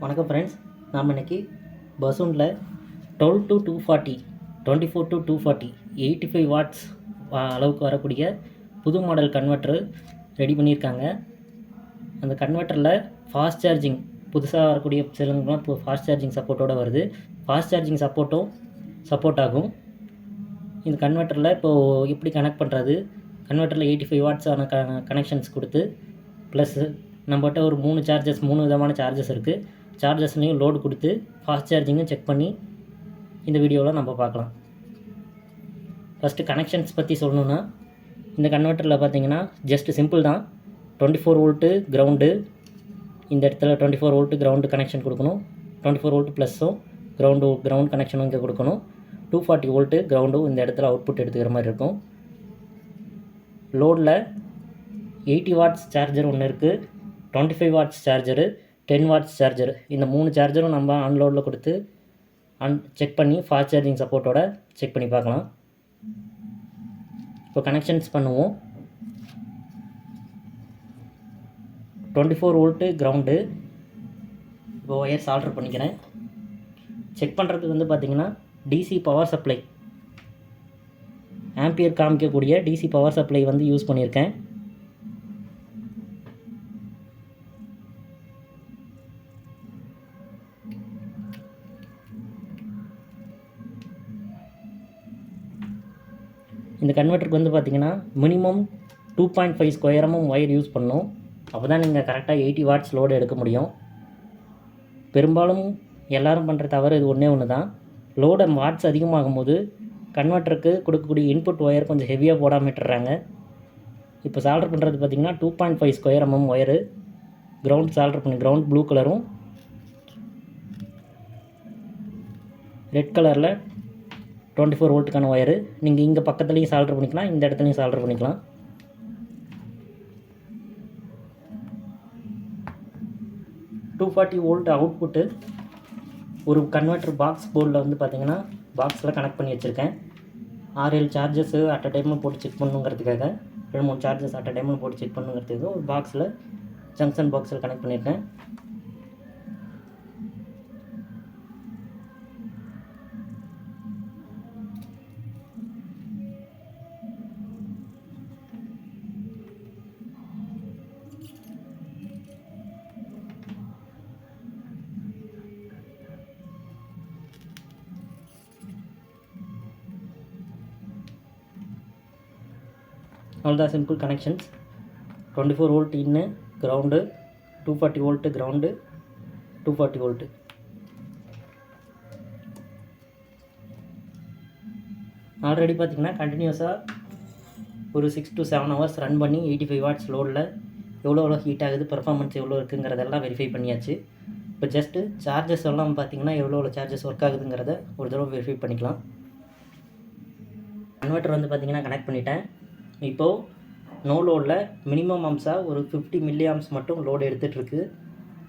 வணக்கம் ஃப்ரெண்ட்ஸ், நாம் இன்றைக்கி பசூனில் 12 to 240, 24 to 240, 85 வாட்ஸ் அளவுக்கு வரக்கூடிய புது மாடல் கன்வெர்ட்டர் ரெடி பண்ணியிருக்காங்க. அந்த கன்வெர்ட்டரில் ஃபாஸ்ட் சார்ஜிங் புதுசாக வரக்கூடிய செல்லுங்கெலாம் இப்போ ஃபாஸ்ட் சார்ஜிங் சப்போர்ட்டோடு வருது. ஃபாஸ்ட் சார்ஜிங் சப்போர்ட் ஆகும். இந்த கன்வெர்ட்டரில் இப்போது எப்படி கனெக்ட் பண்ணுறது, கன்வெர்ட்டரில் 85 வாட்ஸான கனெக்ஷன்ஸ் கொடுத்து ப்ளஸ் நம்மகிட்ட ஒரு 3 விதமான சார்ஜஸ் இருக்குது. சார்ஜஸ்லையும் லோடு கொடுத்து ஃபாஸ்ட் சார்ஜிங்கும் செக் பண்ணி இந்த வீடியோவில் நம்ம பார்க்கலாம். ஃபஸ்ட்டு கனெக்ஷன்ஸ் பற்றி சொல்லணுன்னா, இந்த கன்வெர்ட்டரில் பார்த்தீங்கன்னா ஜஸ்ட் சிம்பிள் தான். 24 வோல்ட்டு கிரவுண்டு, இந்த இடத்துல 24 வோல்ட்டு கிரவுண்டு கனெக்ஷன் கொடுக்கணும். 24 வோல்ட்டு ப்ளஸ்ஸும் கிரவுண்ட் கனெக்ஷனும் இங்கே கொடுக்கணும். 240 வோல்ட்டு கிரவுண்டும் இந்த இடத்துல அவுட்புட் எடுத்துக்கிற மாதிரி இருக்கும். லோடில் 80 வாட்ஸ் சார்ஜர் ஒன்று இருக்குது, 25 வாட்ஸ் சார்ஜரு, 10 வாட்ஸ் சார்ஜர். இந்த 3 சார்ஜரும் நம்ம ஆன்லோடில் கொடுத்து செக் பண்ணி ஃபாஸ்ட் சார்ஜிங் சப்போர்ட்டோட செக் பண்ணி பார்க்கலாம். இப்போ கனெக்ஷன்ஸ் பண்ணுவோம். 24 வோல்ட்டு கிரவுண்டு. இப்போ ஒயர்ஸ் ஆல்டர் பண்ணிக்கிறேன். செக் பண்ணுறதுக்கு வந்து பார்த்திங்கன்னா டிசி பவர் சப்ளை, ஆம்பியர் காமிக்கக்கூடிய டிசி பவர் சப்ளை வந்து யூஸ் பண்ணியிருக்கேன். இந்த கன்வெர்ட்டருக்கு வந்து பார்த்திங்கன்னா minimum 2.5 square mm wire use பண்ணணும். அப்போ தான் நீங்கள் கரெக்டாக 80 வாட்ஸ் லோடு எடுக்க முடியும். பெரும்பாலும் எல்லோரும் பண்ணுற தவறு இது ஒன்று தான். லோடு வாட்ஸ் அதிகமாகும் போது கன்வெர்ட்டருக்கு கொடுக்கக்கூடிய இன்புட் ஒயர் கொஞ்சம் ஹெவியாக போடாமல் விட்டுறாங்க. இப்போ சால்டர் பண்ணுறது பார்த்திங்கன்னா 2.5 square mm wire ground solder பண்ணி, கிரவுண்ட் ப்ளூ கலரும் ரெட் கலரில் 24 வோல்ட்டுக்கான ஒயரு. நீங்கள் இங்கே பக்கத்துலேயும் சால்டர் பண்ணிக்கலாம், இந்த இடத்துலையும் சால்டர் பண்ணிக்கலாம். $240 வோல்ட் அவுட்புட்டு ஒரு கன்வெர்ட்டர் பாக்ஸ் போர்டில் வந்து பார்த்திங்கன்னா பாக்ஸில் கனெக்ட் பண்ணி வச்சுருக்கேன். 6-7 சார்ஜஸ்ஸு அட் அ டைமில் போட்டு செக் பண்ணுங்கிறதுக்காக, 2-3 சார்ஜஸ் அட் அ டைமில் போட்டு செக் பண்ணுங்கிறதுக்காக ஒரு பாக்ஸில் ஜங்ஷன் பாக்ஸில் கனெக்ட் பண்ணியிருக்கேன். அவ்வளோதான், சிம்பிள் கனெக்ஷன்ஸ். 24 வோல்ட் இன்னு ground, 240 volt ground, 240 volt. Already பார்த்திங்கன்னா கண்டினியூஸாக ஒரு 6 to 7 ஹவர்ஸ் ரன் பண்ணி 85 வாட்ஸ் லோடில் எவ்வளோ ஹீட் ஆகுது, பெர்ஃபார்மன்ஸ் எவ்வளோ இருக்குங்கிறதெல்லாம் வெரிஃபை பண்ணியாச்சு. இப்போ ஜஸ்ட்டு சார்ஜஸ் எல்லாம் பார்த்திங்கன்னா எவ்வளோ சார்ஜஸ் ஒர்க் ஆகுதுங்கிறத ஒரு தடவை வெரிஃபை பண்ணிக்கலாம். கன்வெர்ட்டர் வந்து பார்த்திங்கன்னா கனெக்ட் பண்ணிட்டேன். இப்போது நோ லோடில் மினிமம் அம்ஸாக ஒரு 50 மில்லி ஆம்ஸ் மட்டும் லோடு எடுத்துகிட்ருக்கு.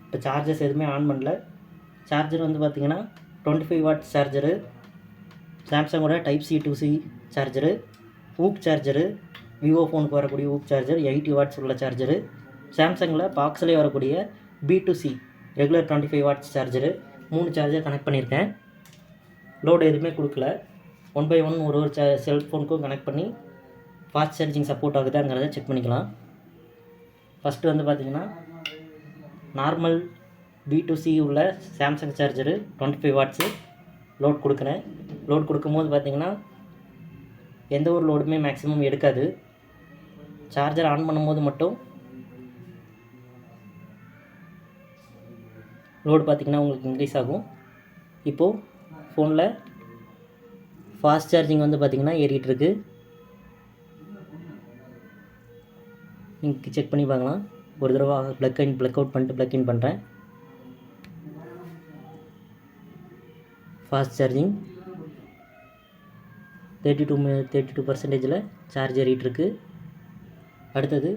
இப்போ சார்ஜஸ் எதுவுமே ஆன் பண்ணல. சார்ஜர் வந்து பார்த்திங்கன்னா 25 வாட்ஸ் சார்ஜரு, சாம்சங்கோட type C to C charger, VOOC charger, Vivo ஃபோனுக்கு வரக்கூடிய ஊக் சார்ஜர் 80 வாட்ஸ் உள்ள சார்ஜரு, சாம்சங்கில் பாக்ஸ்லேயே வரக்கூடிய B to C regular 25 watts charger, 3 charger connect பண்ணியிருக்கேன். லோடு எதுவுமே கொடுக்கல. 1 by 1 ஒரு செல்ஃபோனுக்கும் கனெக்ட் பண்ணி ஃபாஸ்ட் சார்ஜிங் சப்போர்ட் ஆகுதாங்கிறத செக் பண்ணிக்கலாம். ஃபஸ்ட்டு வந்து பார்த்திங்கன்னா நார்மல் B to C உள்ள சாம்சங் சார்ஜரு 25 வாட்ஸு லோட் கொடுக்குறேன். லோட் கொடுக்கும்போது பார்த்திங்கன்னா எந்த ஒரு லோடுமே மேக்ஸிமம் எடுக்காது. சார்ஜர் ஆன் பண்ணும்போது மட்டும் லோடு பார்த்திங்கன்னா உங்களுக்கு இன்க்ரீஸ் ஆகும். இப்போது ஃபோனில் ஃபாஸ்ட் சார்ஜிங் வந்து பார்த்திங்கன்னா ஏறிட்டுருக்கு. நீங்கள் செக் பண்ணி பார்க்கலாம். ஒரு தடவை ப்ளக் அவுட் பண்ணிட்டு ப்ளக் இன் பண்ணுறேன். ஃபாஸ்ட் சார்ஜிங் 32% சார்ஜ் ஏறிட்டுருக்கு. அடுத்தது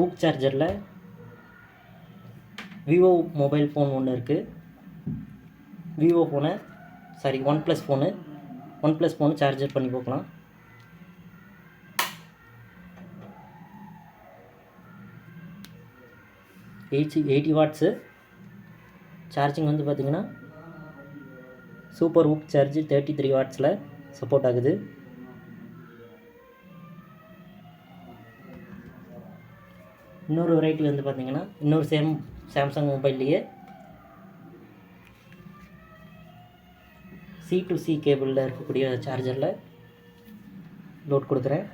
ஊக் சார்ஜரில் விவோ மொபைல் ஃபோன் ஒன்று இருக்குது. விவோ ஃபோனை OnePlus ஃபோனு சார்ஜர் பண்ணி பார்க்கலாம். 80 வாட்ஸு சார்ஜிங் வந்து பார்த்திங்கன்னா சூப்பர் ஹூப் சார்ஜ் 33 வாட்ஸில் சப்போர்ட் ஆகுது. இன்னொரு வெரைட்டி வந்து பார்த்திங்கன்னா இன்னொரு சாம்சங் மொபைல்லையே C2C கேபிளில் இருக்கக்கூடிய சார்ஜரில் லோட் கொடுக்குறேன்.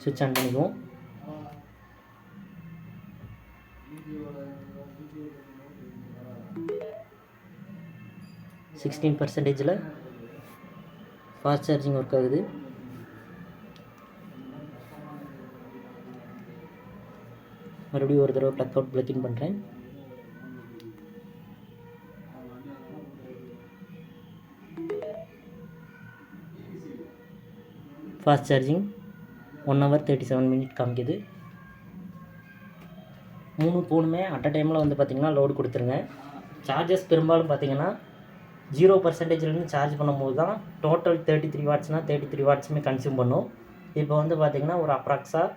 சுவிட்ச் ஆன் பண்ணிக்குவோம். %16 ஃபாஸ்ட் சார்ஜிங் ஒர்க் ஆகுது. மறுபடியும் ஒரு தடவை ப்ளக் அவுட் ப்ளக் இன் பண்ணுறேன். ஃபாஸ்ட் சார்ஜிங் 1 hour 37 minutes காமிக்குது. 3 ஃபோனுமே அட் அ டைமில் வந்து பார்த்திங்கன்னா லோடு கொடுத்துருங்க. சார்ஜஸ் பெரும்பாலும் பார்த்திங்கன்னா 0% சார்ஜ் பண்ணும்போது தான் டோட்டல் 33 வாட்ஸ்னால் 33 வாட்ஸுமே கன்சியூம் பண்ணும். இப்போ வந்து பார்த்திங்கன்னா ஒரு அப்ராக்ஸாக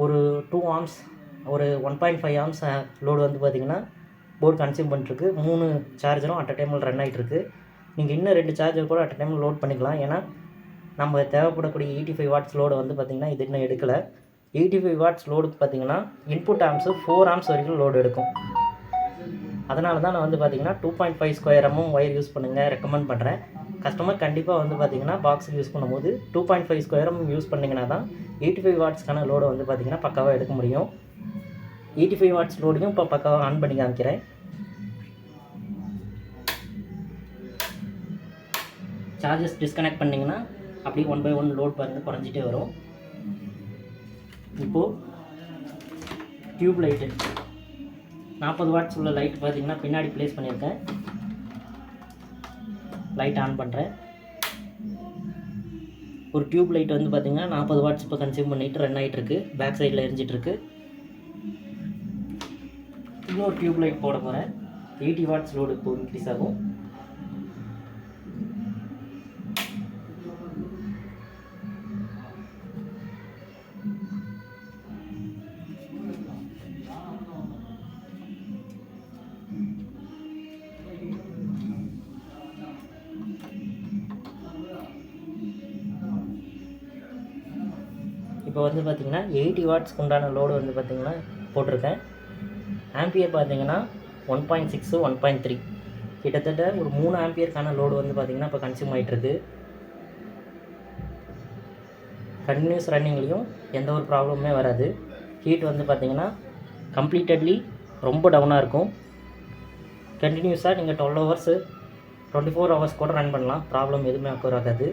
ஒரு 2 ஆம்ஸ் ஒரு 1.5 ஆம்ஸ் லோடு வந்து பார்த்திங்கன்னா போர்டு கன்சியூம் பண்ணிட்டுருக்கு. 3 சார்ஜரும் அட் அ டைமில் ரன் ஆகிட்டுருக்கு. நீங்கள் இன்னும் 2 சார்ஜர் கூட அட் அ டைமில் லோட் பண்ணிக்கலாம். ஏன்னா நம்ம தேவைப்படக்கூடிய 85 வாட்ஸ் லோடு வந்து பார்த்திங்கன்னா இது இன்னும் எடுக்கலை. 85 வாட்ஸ் லோடுக்கு பார்த்திங்கன்னா இன்புட் ஆம்ஸு 4 ஆம்ஸ் வரைக்கும் லோடு எடுக்கும். அதனால தான் நான் வந்து பார்த்திங்கன்னா 2.5 ஸ்கொயர் ஒயர் யூஸ் பண்ணுங்கள் ரெக்கமெண்ட் பண்ணுறேன். கஸ்டமர் கண்டிப்பாக வந்து பார்த்திங்கன்னா பாக்ஸுக்கு யூஸ் பண்ணும்போது 2.5 ஸ்கொயர் யூஸ் பண்ணிங்கன்னா தான் 85 வாட்ஸ்க்கான லோடை வந்து பார்த்திங்கன்னா பக்காவாக எடுக்க முடியும். 85 வாட்ஸ் லோடையும் இப்போ பக்காவாக ஆன் பண்ணி காமிக்கிறேன். சார்ஜஸ் டிஸ்கனெக்ட் பண்ணிங்கன்னா அப்படியே 1 by 1 லோட் பாருங்கள் குறைஞ்சிட்டே வரும். இப்போது டியூப் லைட்டு 40 வாட்ஸ் உள்ள லைட் பார்த்திங்கன்னா பின்னாடி ப்ளேஸ் பண்ணியிருக்கேன். லைட் ஆன் பண்ணுறேன். ஒரு டியூப் லைட் வந்து பார்த்திங்கன்னா 40 வாட்ஸ் இப்போ கன்சியூம் பண்ணிவிட்டு ரன் ஆகிட்டுருக்கு. பேக் சைடில் எரிஞ்சிட்ருக்கு. இன்னொரு டியூப் லைட் போட போகிறேன். 80 வாட்ஸ் லோடு இப்போ இன்க்ரீஸ் ஆகும். இப்போ வந்து பார்த்திங்கன்னா 80 வாட்ஸ்க்கு உண்டான லோடு வந்து பார்த்திங்கன்னா போட்டிருக்கேன். ஆம்பியர் பார்த்திங்கன்னா 1.6 1.3 கிட்டத்தட்ட ஒரு 3 ஆம்பியருக்கான லோடு வந்து பார்த்திங்கன்னா இப்போ கன்சியூம் ஆகிட்டுருக்கு. கண்டினியூஸ் ரன்னிங்லேயும் எந்த ஒரு ப்ராப்ளமுமே வராது. ஹீட் வந்து பார்த்திங்கன்னா கம்ப்ளீட்டட்லி ரொம்ப டவுனாக இருக்கும். கண்டினியூஸாக நீங்கள் 12 hours 24 hours கூட ரன் பண்ணலாம். ப்ராப்ளம் எதுவுமே அக்கர் ஆகாது.